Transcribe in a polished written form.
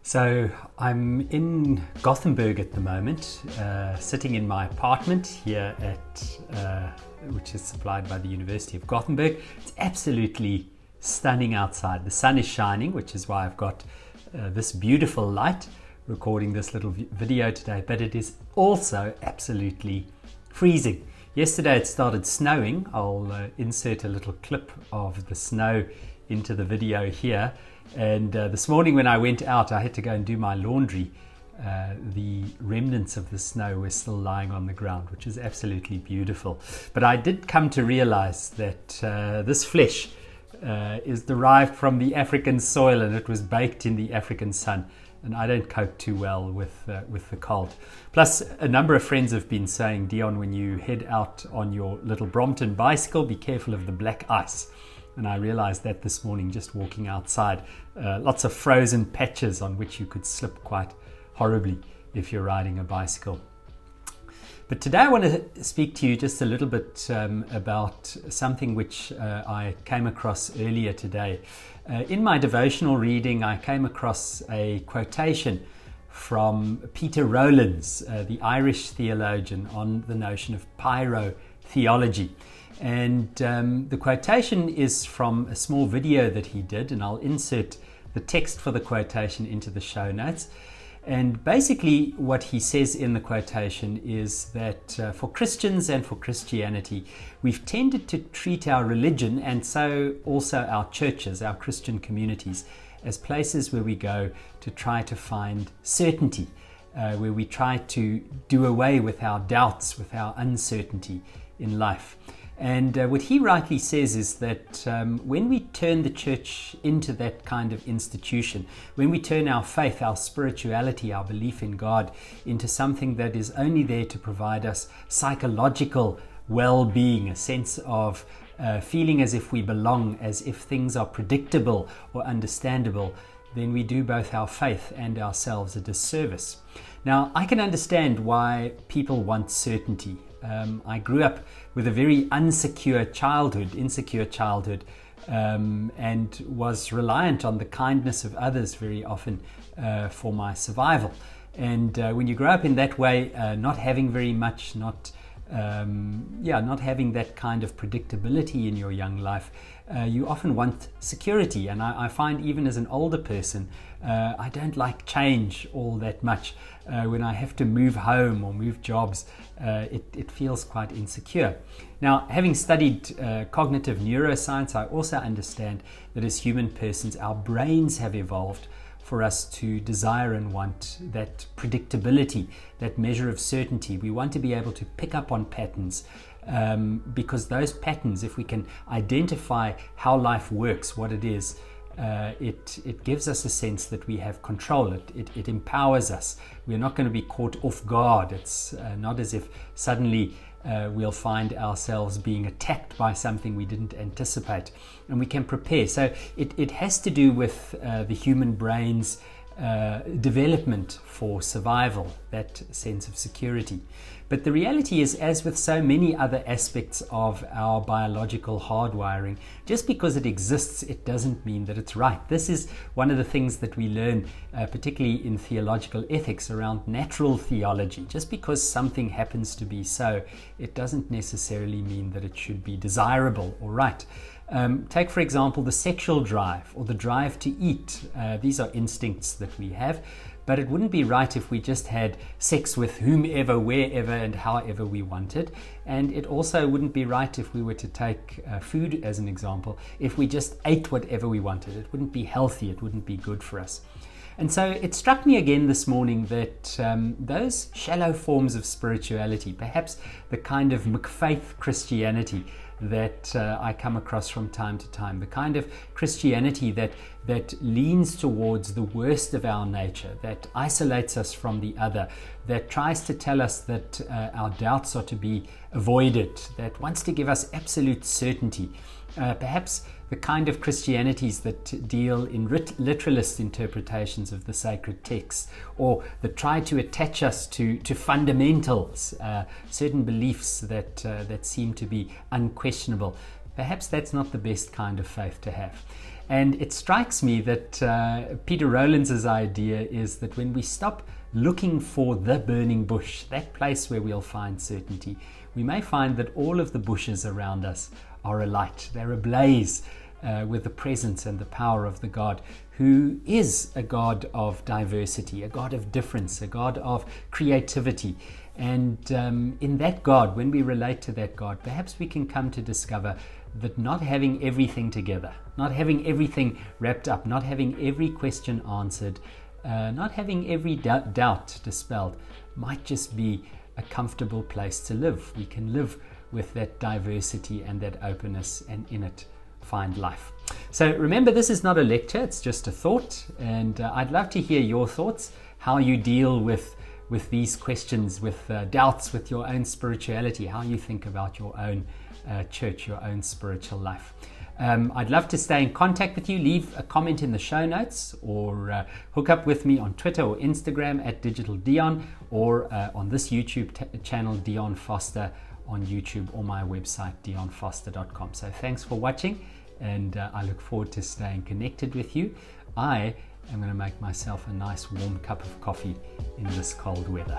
So I'm in Gothenburg at the moment, sitting in my apartment here at which is supplied by the University of Gothenburg. It's absolutely stunning outside. The sun is shining, which is why I've got this beautiful light recording this little video today, but it is also absolutely freezing. Yesterday it started snowing. I'll insert a little clip of the snow into the video here. And this morning when I went out, I had to go and do my laundry. The remnants of the snow were still lying on the ground, which is absolutely beautiful. But I did come to realize that this flesh is derived from the African soil, and it was baked in the African sun. And I don't cope too well with the cold. Plus, a number of friends have been saying, Dion, when you head out on your little Brompton bicycle, be careful of the black ice. And I realized that this morning just walking outside. Lots of frozen patches on which you could slip quite horribly if you're riding a bicycle. But today I want to speak to you just a little bit about something which I came across earlier today. In my devotional reading, I came across a quotation from Peter Rollins, the Irish theologian, on the notion of pyrotheology. And the quotation is from a small video that he did, and I'll insert the text for the quotation into the show notes. And basically what he says in the quotation is that for Christians and for Christianity, we've tended to treat our religion, and so also our churches, our Christian communities, as places where we go to try to find certainty, where we try to do away with our doubts, with our uncertainty in life. And what he rightly says is that when we turn the church into that kind of institution, when we turn our faith, our spirituality, our belief in God into something that is only there to provide us psychological well-being, a sense of feeling as if we belong, as if things are predictable or understandable, then we do both our faith and ourselves a disservice. Now, I can understand why people want certainty. I grew up with a very insecure childhood, and was reliant on the kindness of others very often for my survival. And when you grow up in that way, not having very much, not having that kind of predictability in your young life, you often want security. And I find even as an older person, I don't like change all that much. When I have to move home or move jobs, it feels quite insecure. Now, having studied cognitive neuroscience, I also understand that as human persons, our brains have evolved for us to desire and want that predictability, that measure of certainty. We want to be able to pick up on patterns, because those patterns, if we can identify how life works, what it is, it gives us a sense that we have control. It empowers us. We're not going to be caught off guard. It's not as if suddenly we'll find ourselves being attacked by something we didn't anticipate, and we can prepare. So it has to do with the human brain's development for survival, that sense of security. But the reality is, as with so many other aspects of our biological hardwiring, just because it exists, it doesn't mean that it's right. This is one of the things that we learn, particularly in theological ethics, around natural theology. Just because something happens to be so, it doesn't necessarily mean that it should be desirable or right. Take, for example, the sexual drive or the drive to eat. These are instincts that we have, but it wouldn't be right if we just had sex with whomever, wherever, and however we wanted. And it also wouldn't be right if we were to take food as an example, if we just ate whatever we wanted. It wouldn't be healthy, it wouldn't be good for us. And so it struck me again this morning that those shallow forms of spirituality, perhaps the kind of McFaith Christianity that I come across from time to time, the kind of Christianity that leans towards the worst of our nature, that isolates us from the other, that tries to tell us that our doubts are to be avoided, that wants to give us absolute certainty. Perhaps the kind of Christianities that deal in literalist interpretations of the sacred texts, or that try to attach us to fundamentals, certain beliefs that seem to be unquestionable. Perhaps that's not the best kind of faith to have. And it strikes me that Peter Rollins' idea is that when we stop looking for the burning bush, that place where we'll find certainty, we may find that all of the bushes around us are alight. They're ablaze with the presence and the power of the God who is a God of diversity, a God of difference, a God of creativity. And in that God, when we relate to that God, perhaps we can come to discover that not having everything together, not having everything wrapped up, not having every question answered, not having every doubt dispelled, might just be a comfortable place to live. We can live with that diversity and that openness, and in it find life. So remember, this is not a lecture, it's just a thought, and I'd love to hear your thoughts, how you deal with these questions, with doubts, with your own spirituality, how you think about your own church, your own spiritual life. I'd love to stay in contact with you. Leave a comment in the show notes, or hook up with me on Twitter or Instagram at Digital Dion, or on this YouTube channel, Dion Forster on YouTube, or my website, dionforster.com. So thanks for watching, and I look forward to staying connected with you. I am going to make myself a nice warm cup of coffee in this cold weather.